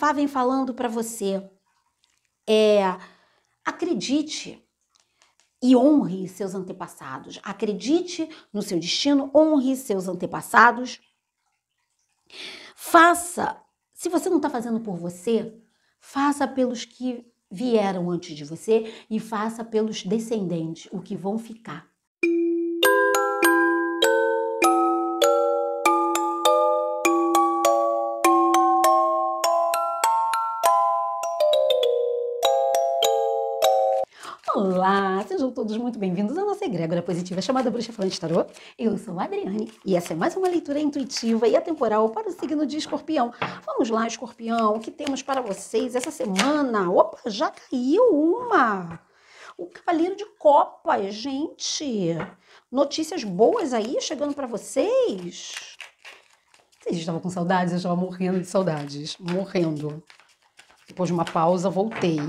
Fá vem falando para você, acredite e honre seus antepassados. Acredite no seu destino, honre seus antepassados. Faça, se você não está fazendo por você, faça pelos que vieram antes de você e faça pelos descendentes, o que vão ficar. Olá, sejam todos muito bem-vindos à nossa egrégora positiva chamada Bruxa Falante Tarô. Eu sou a Adriane e essa é mais uma leitura intuitiva e atemporal para o signo de Escorpião. Vamos lá, Escorpião, o que temos para vocês essa semana? Opa, já caiu uma! O Cavaleiro de Copas, gente! Notícias boas aí chegando para vocês. Vocês estavam com saudades? Eu estava morrendo de saudades, morrendo. Depois de uma pausa, voltei.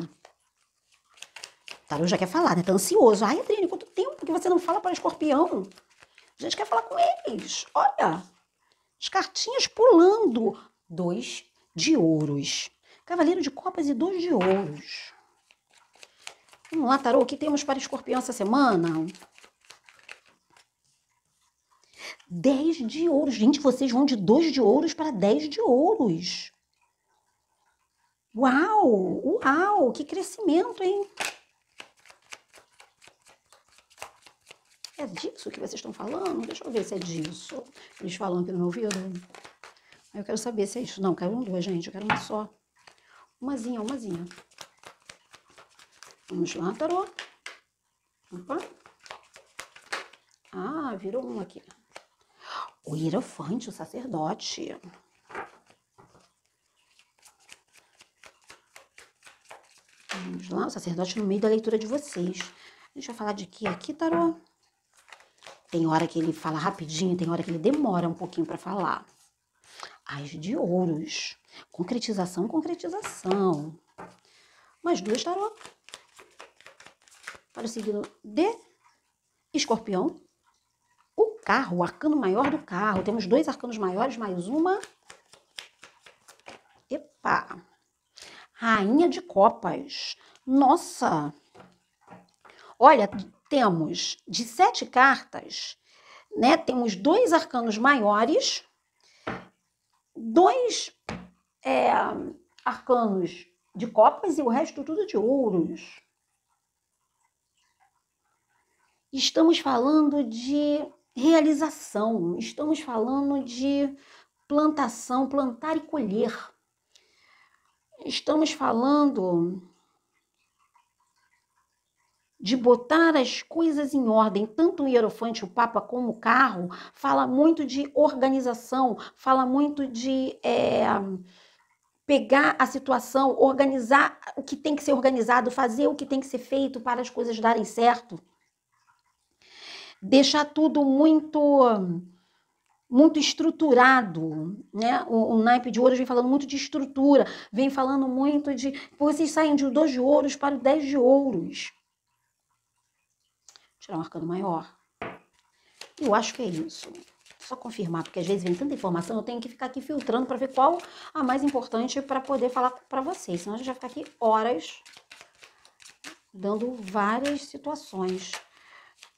O tarô já quer falar, né? Tá ansioso. Ai, Adriane, quanto tempo que você não fala para Escorpião? A gente quer falar com eles. Olha, as cartinhas pulando. 2 de ouros. Cavaleiro de Copas e 2 de ouros. Vamos lá, tarô, o que temos para Escorpião essa semana? 10 de ouros. Gente, vocês vão de 2 de ouros para 10 de ouros. Uau, uau, que crescimento, hein? É disso que vocês estão falando? Deixa eu ver se é disso. Eles falam aqui no meu ouvido. Eu quero saber se é isso. Não, eu quero duas, gente. Eu quero uma só. Umazinha. Vamos lá, tarô. Opa. Ah, virou um aqui. O Hierofante, o sacerdote. Vamos lá, o sacerdote no meio da leitura de vocês. A gente vai falar de quê aqui, tarô? Tem hora que ele fala rapidinho, tem hora que ele demora um pouquinho para falar. As de ouros. Concretização. Mais duas, tarô. Para o signo de Escorpião. O carro, o arcano maior do carro. Temos 2 arcanos maiores, mais uma. Epa! Rainha de Copas. Nossa! Olha, temos de 7 cartas, né? Temos 2 arcanos maiores, 2 arcanos de copas e o resto tudo de ouros. Estamos falando de realização, estamos falando de plantação, plantar e colher. Estamos falando de botar as coisas em ordem. Tanto o Hierofante, o Papa, como o carro, fala muito de organização, fala muito de pegar a situação, organizar o que tem que ser organizado, fazer o que tem que ser feito para as coisas darem certo. Deixar tudo muito estruturado, né? O naipe de ouros vem falando muito de estrutura, vem falando muito de... Vocês saem de 2 de ouros para o 10 de ouros. Tirar um arcano maior. Eu acho que é isso. Só confirmar, porque às vezes vem tanta informação, eu tenho que ficar aqui filtrando para ver qual a mais importante para poder falar para vocês. Senão a gente vai ficar aqui horas dando várias situações.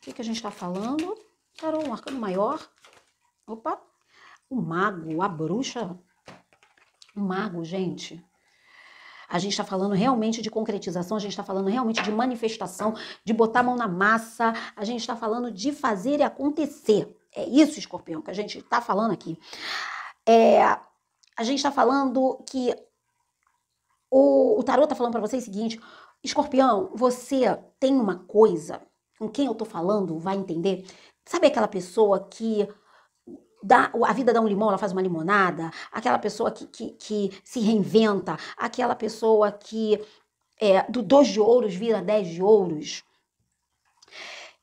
O que a gente está falando? Tarô, um arcano maior. Opa! O mago, a bruxa. O mago, gente. A gente está falando realmente de concretização, a gente está falando realmente de manifestação, de botar a mão na massa, a gente está falando de fazer e acontecer. É isso, Escorpião, que a gente está falando aqui. A gente está falando que o tarô está falando para vocês o seguinte: Escorpião, você tem uma coisa, com quem eu estou falando vai entender. Sabe aquela pessoa que a vida dá um limão, ela faz uma limonada, aquela pessoa que se reinventa, aquela pessoa que do 2 de ouros vira 10 de ouros.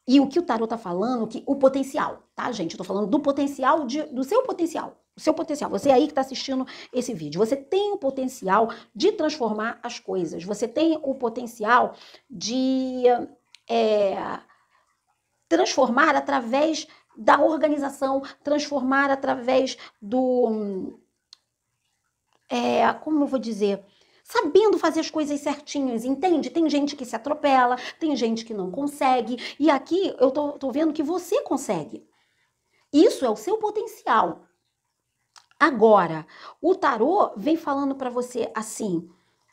E o que o tarô tá falando, que o potencial, tá, gente? Eu tô falando do potencial, do seu potencial. O seu potencial, você aí que tá assistindo esse vídeo, você tem o potencial de transformar as coisas, você tem o potencial de transformar através da organização, transformar através como eu vou dizer, sabendo fazer as coisas certinhas, entende? Tem gente que se atropela, tem gente que não consegue, e aqui eu tô vendo que você consegue. Isso é o seu potencial. Agora, o tarô vem falando para você assim,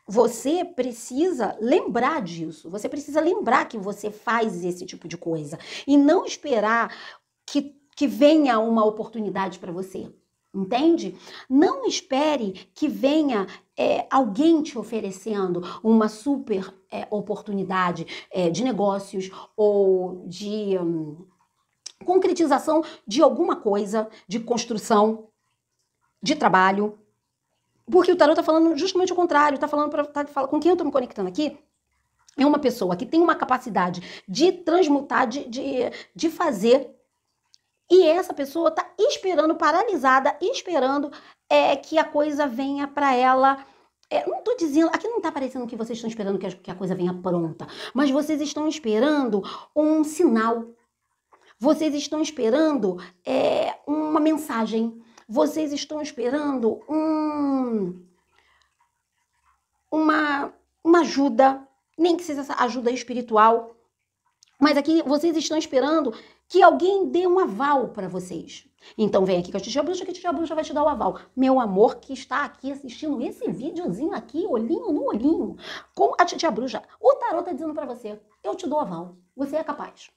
você precisa lembrar disso, você precisa lembrar que você faz esse tipo de coisa e não esperar que venha uma oportunidade para você. Entende? Não espere que venha alguém te oferecendo uma super oportunidade de negócios ou de concretização de alguma coisa, de construção, de trabalho. Porque o tarot tá falando justamente o contrário, tá falando com quem eu tô me conectando aqui, é uma pessoa que tem uma capacidade de transmutar, de fazer, e essa pessoa tá esperando, paralisada, esperando que a coisa venha para ela. Não tô dizendo, aqui não tá parecendo que vocês estão esperando que a coisa venha pronta, mas vocês estão esperando um sinal. Vocês estão esperando uma mensagem. Vocês estão esperando uma ajuda, nem que seja essa ajuda espiritual. Mas aqui vocês estão esperando que alguém dê um aval para vocês. Então vem aqui com a Titia Bruxa, que a Titia Bruxa vai te dar o aval. Meu amor que está aqui assistindo esse videozinho aqui, olhinho no olhinho, com a Titia Bruxa. O tarô tá dizendo para você, eu te dou aval. Você é capaz.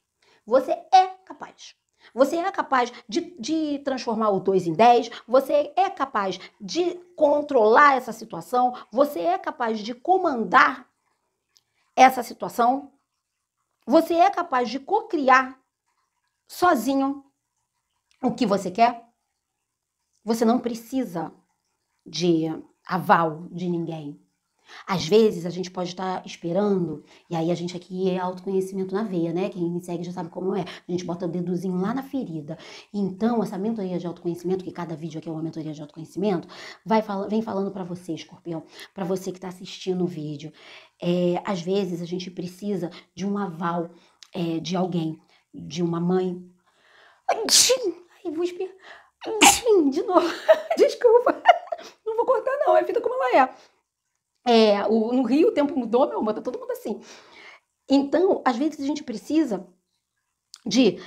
Você é capaz. Você é capaz de transformar o 2 em 10, você é capaz de controlar essa situação, você é capaz de comandar essa situação, você é capaz de co-criar sozinho o que você quer. Você não precisa de aval de ninguém. Às vezes a gente pode estar esperando, e aí a gente aqui é autoconhecimento na veia, né? Quem me segue já sabe como é. A gente bota o dedozinho lá na ferida. Então, essa mentoria de autoconhecimento, que cada vídeo aqui é uma mentoria de autoconhecimento, vem falando para você, escorpião, para você que está assistindo o vídeo. Às vezes a gente precisa de um aval de alguém, de uma mãe. Ai, vou espirrar. De novo. Desculpa. Não vou cortar, não. É a vida como ela é. No Rio o tempo mudou, meu amor, tá todo mundo assim. Então, às vezes a gente precisa de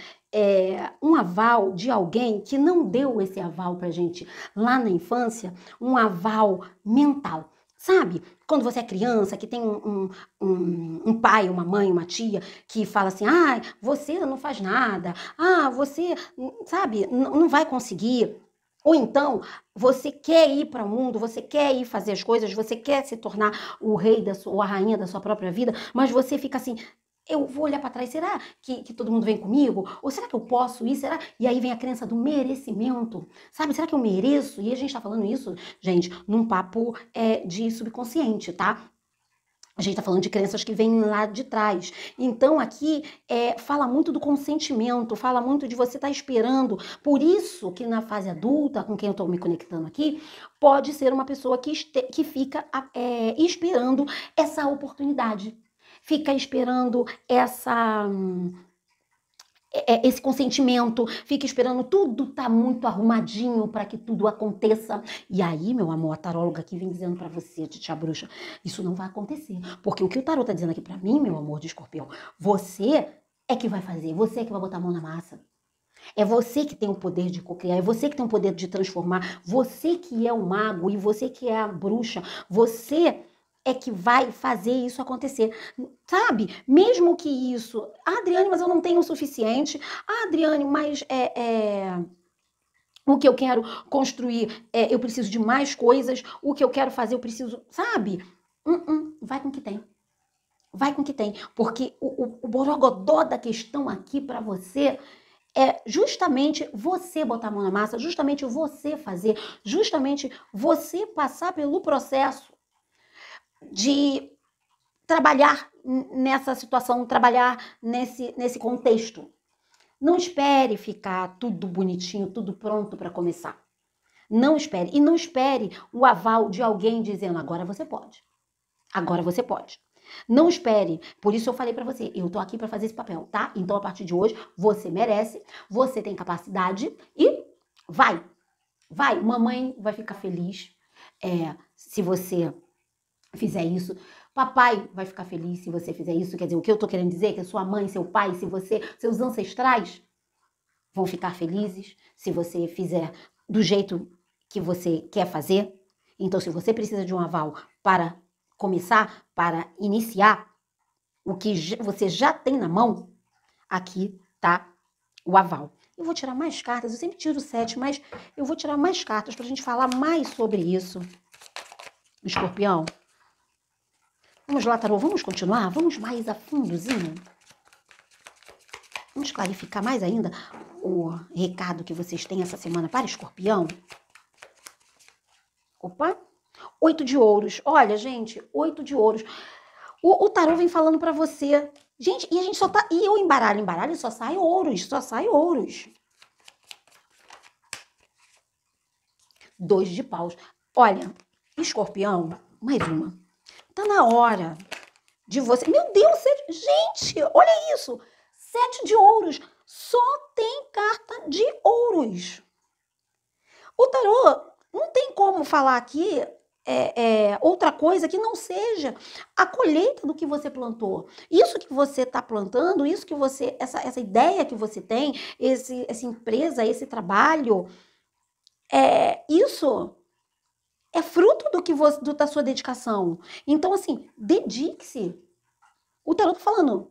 um aval de alguém que não deu esse aval pra gente lá na infância, um aval mental. Sabe? Quando você é criança, que tem um pai, uma mãe, uma tia, que fala assim, você não faz nada, você, sabe, não vai conseguir. Ou então, você quer ir para o mundo, você quer ir fazer as coisas, você quer se tornar o rei ou a rainha da sua própria vida, mas você fica assim, eu vou olhar para trás, será que todo mundo vem comigo? Ou será que eu posso ir? Será? E aí vem a crença do merecimento, sabe? Será que eu mereço? E a gente tá falando isso, gente, num papo de subconsciente, tá? A gente tá falando de crenças que vêm lá de trás. Então, aqui, fala muito do consentimento, fala muito de você estar esperando. Por isso que na fase adulta, com quem eu tô me conectando aqui, pode ser uma pessoa que fica esperando essa oportunidade. Fica esperando esse consentimento, fica esperando tudo tá muito arrumadinho para que tudo aconteça. E aí, meu amor, a taróloga aqui vem dizendo para você, Titia Bruxa, isso não vai acontecer. Porque o que o tarô tá dizendo aqui para mim, meu amor de escorpião, você é que vai fazer, você é que vai botar a mão na massa. É você que tem o poder de cocriar, é você que tem o poder de transformar, você que é o mago e você que é a bruxa, você é que vai fazer isso acontecer, sabe? Mesmo que isso... Adriane, mas eu não tenho o suficiente. Adriane, mas o que eu quero construir, eu preciso de mais coisas. O que eu quero fazer, eu preciso... Sabe? Vai com o que tem. Vai com o que tem. Porque o borogodó da questão aqui para você é justamente você botar a mão na massa, justamente você fazer, justamente você passar pelo processo de trabalhar nessa situação, trabalhar nesse contexto. Não espere ficar tudo bonitinho, tudo pronto para começar. Não espere. E não espere o aval de alguém dizendo, agora você pode. Agora você pode. Não espere. Por isso eu falei para você, eu tô aqui para fazer esse papel, tá? Então, a partir de hoje, você merece, você tem capacidade e vai. Vai. Mamãe vai ficar feliz. se você fizer isso. Papai vai ficar feliz se você fizer isso. Quer dizer, o que eu tô querendo dizer é que sua mãe, seu pai, se você, seus ancestrais vão ficar felizes se você fizer do jeito que você quer fazer. Então, se você precisa de um aval para começar, para iniciar o que você já tem na mão, aqui tá o aval. Eu vou tirar mais cartas, eu sempre tiro 7, mas eu vou tirar mais cartas pra gente falar mais sobre isso. Escorpião. Vamos lá, tarô, vamos continuar? Vamos mais a fundozinho? Vamos clarificar mais ainda o recado que vocês têm essa semana para Escorpião? Opa! 8 de ouros. Olha, gente, 8 de ouros. O tarô vem falando pra você. Gente, e a gente só tá... E eu embaralho, e só sai ouros, só sai ouros. 2 de paus. Olha, Escorpião, mais uma. Tá na hora de você... Meu Deus, gente, olha isso. 7 de ouros. Só tem carta de ouros. O tarô não tem como falar aqui outra coisa que não seja a colheita do que você plantou. Isso que você está plantando, isso que você, essa ideia que você tem, essa empresa, esse trabalho, isso é fruto do que você, da sua dedicação. Então, assim, dedique-se. O tarot tá falando,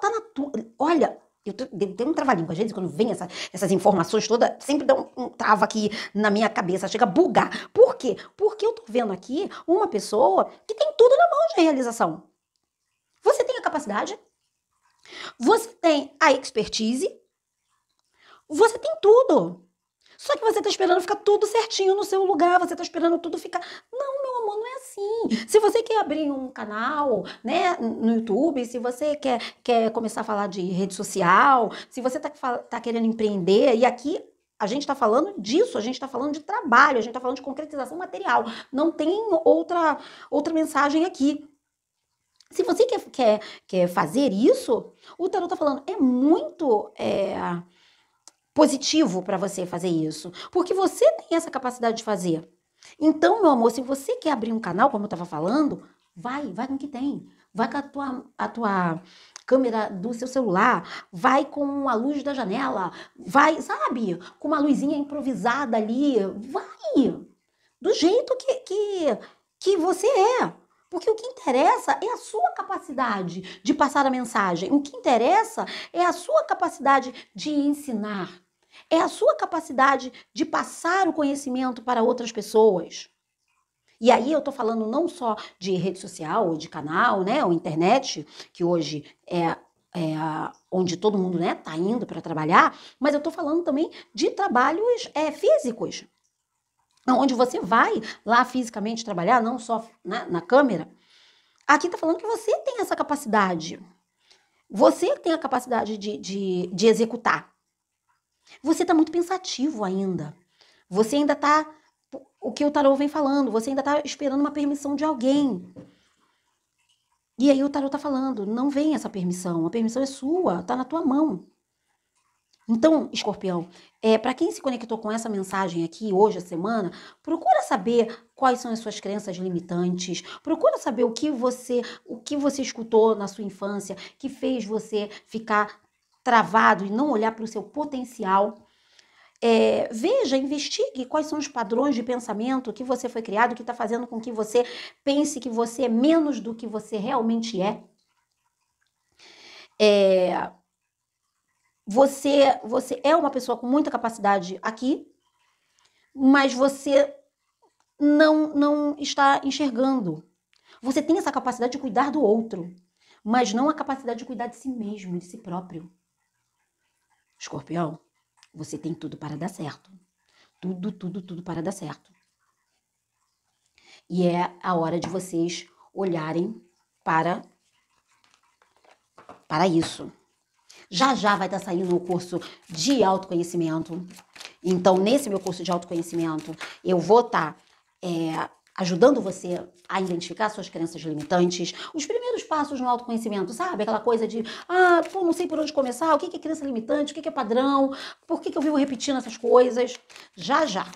tá na tua... Olha, eu tenho um trava-língua, às vezes quando vem essas informações todas, sempre dá um trava aqui na minha cabeça, chega a bugar. Por quê? Porque eu tô vendo aqui uma pessoa que tem tudo na mão de realização. Você tem a capacidade, você tem a expertise, você tem tudo. Só que você tá esperando ficar tudo certinho no seu lugar, você tá esperando tudo ficar... Não, meu amor, não é assim. Se você quer abrir um canal, né, no YouTube, se você quer começar a falar de rede social, se você tá querendo empreender, e aqui a gente tá falando disso, a gente tá falando de trabalho, a gente tá falando de concretização material. Não tem outra mensagem aqui. Se você quer fazer isso, o tarot tá falando, é muito... positivo para você fazer isso, porque você tem essa capacidade de fazer. Então, meu amor, se você quer abrir um canal, como eu estava falando, vai com o que tem. Vai com a tua câmera do seu celular, vai com a luz da janela, vai, sabe, com uma luzinha improvisada ali, vai do jeito que você é. Porque o que interessa é a sua capacidade de passar a mensagem. O que interessa é a sua capacidade de ensinar. É a sua capacidade de passar o conhecimento para outras pessoas. E aí eu tô falando não só de rede social, ou de canal, né, ou internet, que hoje é onde todo mundo, né, tá indo para trabalhar, mas eu tô falando também de trabalhos físicos. Onde você vai lá fisicamente trabalhar, não só na câmera. Aqui tá falando que você tem essa capacidade. Você tem a capacidade de executar. Você tá muito pensativo ainda. Você ainda tá... O que o tarô vem falando, você ainda tá esperando uma permissão de alguém. E aí o tarô tá falando, não vem essa permissão. A permissão é sua, tá na tua mão. Então, Escorpião, para quem se conectou com essa mensagem aqui hoje, a semana, procura saber quais são as suas crenças limitantes, procura saber o que você escutou na sua infância que fez você ficar travado e não olhar para o seu potencial. Veja, investigue quais são os padrões de pensamento que você foi criado, que está fazendo com que você pense que você é menos do que você realmente é. Você é uma pessoa com muita capacidade aqui, mas você não está enxergando. Você tem essa capacidade de cuidar do outro, mas não a capacidade de cuidar de si mesmo, de si próprio. Escorpião, você tem tudo para dar certo. Tudo para dar certo. E é a hora de vocês olharem para isso. Já vai estar saindo o curso de autoconhecimento. Então, nesse meu curso de autoconhecimento, eu vou estar ajudando você a identificar suas crenças limitantes, os primeiros passos no autoconhecimento, sabe? Aquela coisa de, não sei por onde começar, o que é crença limitante, o que é padrão, por que eu vivo repetindo essas coisas. Já.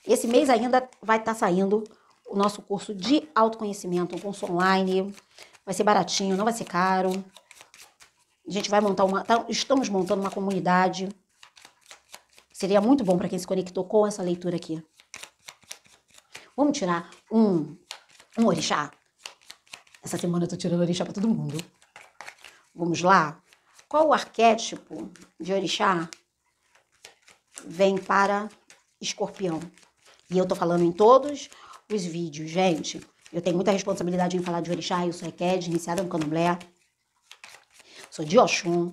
Esse mês ainda vai estar saindo o nosso curso de autoconhecimento, um curso online. Vai ser baratinho, não vai ser caro. A gente vai montar estamos montando uma comunidade. Seria muito bom para quem se conectou com essa leitura aqui. Vamos tirar um orixá? Essa semana eu tô tirando orixá para todo mundo. Vamos lá? Qual o arquétipo de orixá vem para Escorpião? E eu tô falando em todos os vídeos, gente. Eu tenho muita responsabilidade em falar de orixá. Eu sou Eked, iniciada no Candomblé. Sou de Oxum.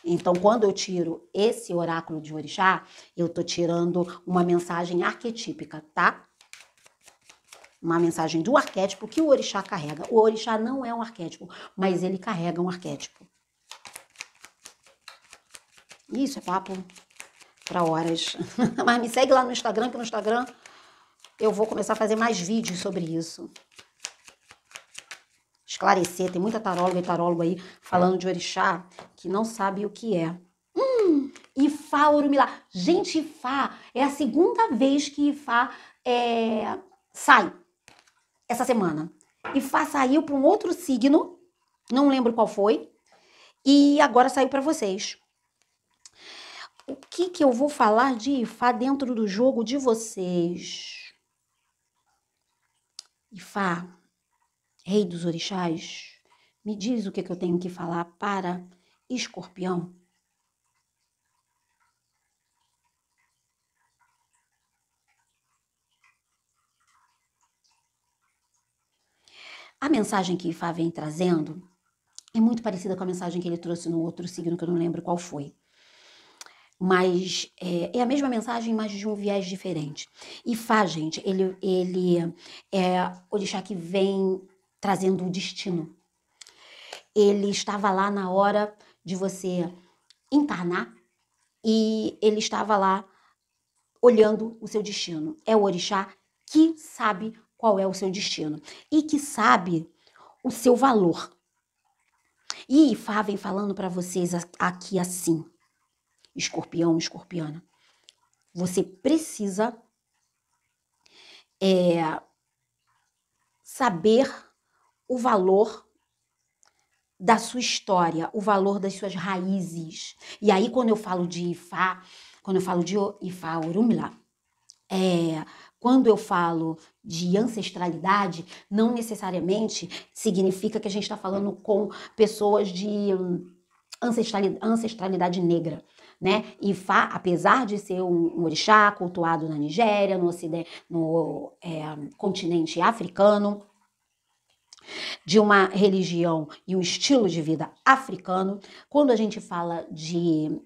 Então, quando eu tiro esse oráculo de orixá, eu tô tirando uma mensagem arquetípica, tá? Uma mensagem do arquétipo que o orixá carrega. O orixá não é um arquétipo, mas ele carrega um arquétipo. Isso é papo para horas. Mas me segue lá no Instagram, que no Instagram eu vou começar a fazer mais vídeos sobre isso. Esclarecer, tem muita taróloga e tarólogo aí falando de orixá que não sabe o que é. Ifá Orumilá. Gente, Ifá é a segunda vez que Ifá sai essa semana. Ifá saiu para um outro signo, não lembro qual foi, e agora saiu para vocês. O que eu vou falar de Ifá dentro do jogo de vocês? Ifá, rei dos orixás, me diz o que eu tenho que falar para Escorpião. A mensagem que Ifá vem trazendo é muito parecida com a mensagem que ele trouxe no outro signo, que eu não lembro qual foi. Mas é a mesma mensagem, mas de um viés diferente. Ifá, gente, ele é orixá que vem trazendo o destino. Ele estava lá na hora de você encarnar e ele estava lá olhando o seu destino. É o orixá que sabe qual é o seu destino e que sabe o seu valor. E Ifá vem falando para vocês aqui assim: Escorpião, escorpiana, você precisa saber o valor da sua história, o valor das suas raízes. E aí, quando eu falo de Ifá, quando eu falo de Ifá Orumilá, quando eu falo de ancestralidade, não necessariamente significa que a gente está falando com pessoas de ancestralidade negra, né? Ifá, apesar de ser um orixá cultuado na Nigéria, no continente africano, de uma religião e um estilo de vida africano, quando a gente fala de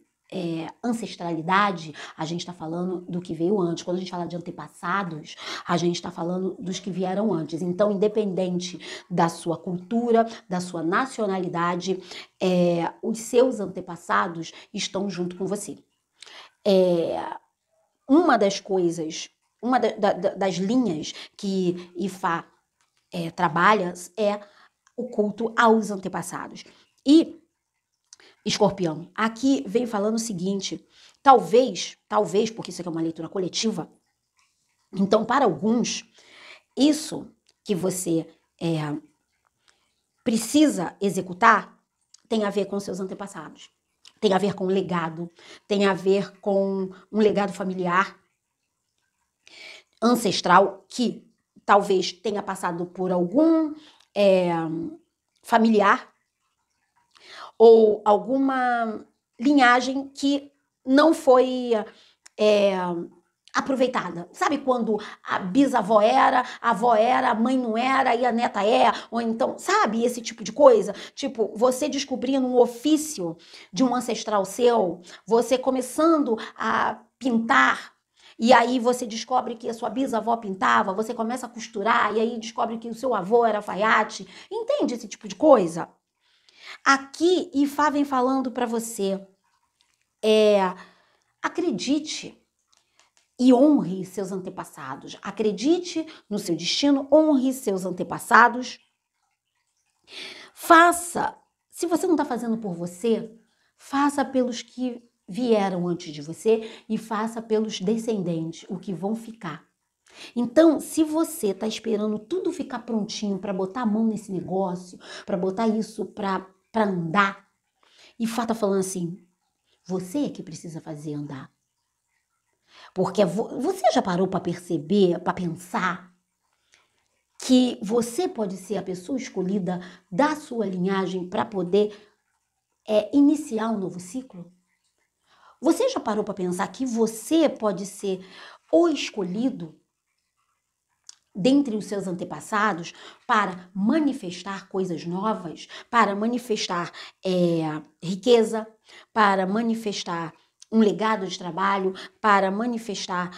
ancestralidade, a gente está falando do que veio antes. Quando a gente fala de antepassados, a gente está falando dos que vieram antes. Então, independente da sua cultura, da sua nacionalidade, os seus antepassados estão junto com você. Uma das coisas, uma das linhas que Ifá trabalha é o culto aos antepassados. E Escorpião, aqui vem falando o seguinte: talvez, porque isso aqui é uma leitura coletiva, então para alguns, isso que você precisa executar tem a ver com seus antepassados, tem a ver com legado, tem a ver com um legado familiar, ancestral, que talvez tenha passado por algum familiar ou alguma linhagem que não foi aproveitada. Sabe quando a bisavó era, a avó era, a mãe não era e a neta é? Ou então, sabe esse tipo de coisa? Tipo, você descobrindo um ofício de um ancestral seu, você começando a pintar, e aí você descobre que a sua bisavó pintava, você começa a costurar, e aí descobre que o seu avô era alfaiate. Entende esse tipo de coisa? Aqui, Ifá vem falando para você, acredite e honre seus antepassados. Acredite no seu destino, honre seus antepassados. Faça, se você não está fazendo por você, faça pelos que vieram antes de você e faça pelos descendentes, o que vão ficar. Então, se você tá esperando tudo ficar prontinho para botar a mão nesse negócio, para botar isso para andar, e Fá tá falando assim, você é que precisa fazer andar. Porque você já parou para perceber, para pensar que você pode ser a pessoa escolhida da sua linhagem para poder iniciar um novo ciclo? Você já parou para pensar que você pode ser o escolhido dentre os seus antepassados para manifestar coisas novas, para manifestar riqueza, para manifestar um legado de trabalho, para manifestar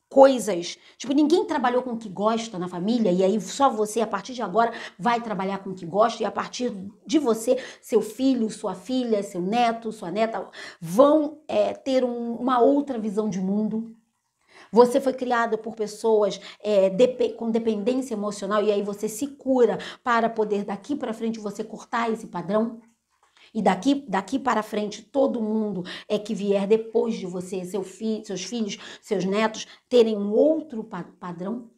coisas. Tipo, ninguém trabalhou com o que gosta na família, e aí só você, a partir de agora, vai trabalhar com o que gosta, e a partir de você, seu filho, sua filha, seu neto, sua neta, vão ter uma outra visão de mundo. Você foi criado por pessoas com dependência emocional, e aí você se cura para poder, daqui para frente, você cortar esse padrão. E daqui para frente, todo mundo que vier depois de você, seus filhos, seus netos, terem um outro padrão.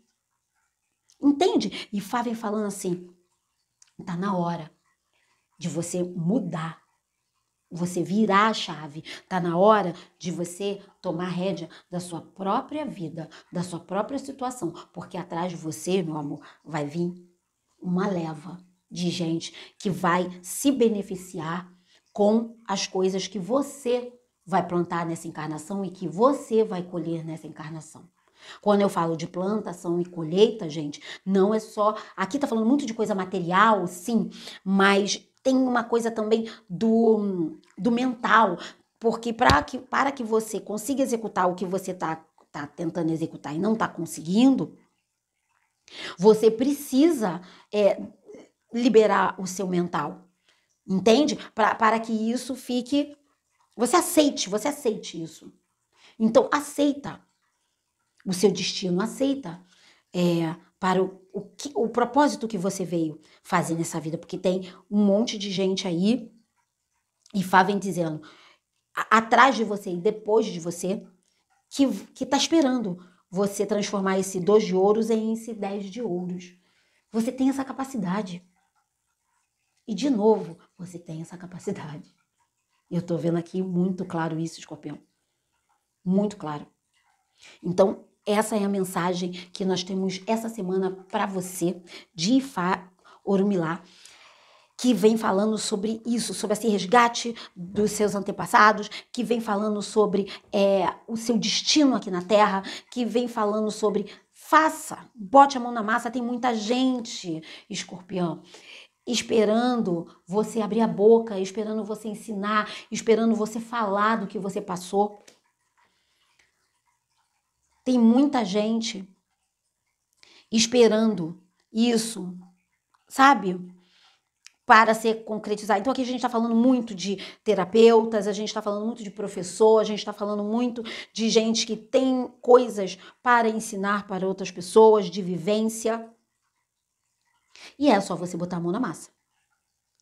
Entende? E Fá vem falando assim, tá na hora de você mudar, você virar a chave, tá na hora de você tomar rédea da sua própria vida, da sua própria situação, porque atrás de você, meu amor, vai vir uma leva de gente que vai se beneficiar com as coisas que você vai plantar nessa encarnação e que você vai colher nessa encarnação. Quando eu falo de plantação e colheita, gente, não é só... Aqui tá falando muito de coisa material, sim, mas tem uma coisa também do mental, porque para que você consiga executar o que você tá tentando executar e não tá conseguindo, você precisa liberar o seu mental. Entende? Para que isso fique... Você aceite isso. Então, aceita o seu destino, aceita para o propósito que você veio fazer nessa vida. Porque tem um monte de gente aí, e Fá vem dizendo, atrás de você e depois de você, que tá esperando você transformar esse 2 de ouros em esse 10 de ouros. Você tem essa capacidade. E, de novo, você tem essa capacidade. Eu tô vendo aqui muito claro isso, Escorpião. Muito claro. Então, essa é a mensagem que nós temos essa semana para você, de Ifá Orumilá, que vem falando sobre isso, sobre esse resgate dos seus antepassados, que vem falando sobre o seu destino aqui na Terra, que vem falando sobre bote a mão na massa. Tem muita gente, Escorpião, esperando você abrir a boca, esperando você ensinar, esperando você falar do que você passou. Tem muita gente esperando isso, sabe? Para ser concretizado. Então aqui a gente está falando muito de terapeutas, a gente está falando muito de professor, a gente está falando muito de gente que tem coisas para ensinar para outras pessoas, de vivência. E é só você botar a mão na massa.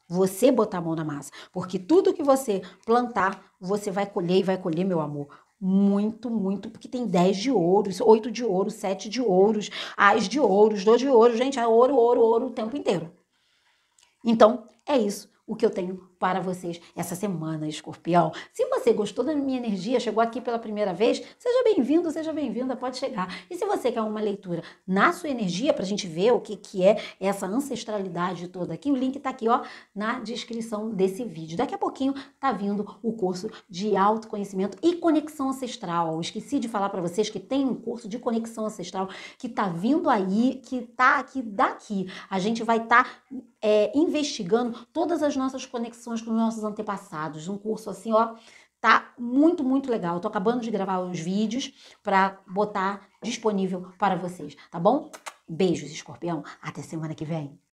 Você botar a mão na massa. Porque tudo que você plantar, você vai colher, e vai colher, meu amor, muito, muito, porque tem 10 de ouros, 8 de ouro, 7 de ouros, as de ouros, 2 de ouro, gente, é ouro, ouro, ouro o tempo inteiro. Então, é isso o que eu tenho para vocês essa semana, Escorpião. Se você gostou da minha energia, chegou aqui pela primeira vez, seja bem-vindo, seja bem-vinda, pode chegar. E se você quer uma leitura na sua energia, para a gente ver o que é essa ancestralidade toda aqui, o link tá aqui, ó, na descrição desse vídeo. Daqui a pouquinho tá vindo o curso de autoconhecimento e conexão ancestral. Eu esqueci de falar para vocês que tem um curso de conexão ancestral que tá vindo aí, que tá aqui daqui. A gente vai estar investigando todas as nossas conexões com os nossos antepassados. Um curso assim, ó, tá muito, muito legal. Eu tô acabando de gravar os vídeos para botar disponível para vocês, tá bom? Beijos, Escorpião. Até semana que vem.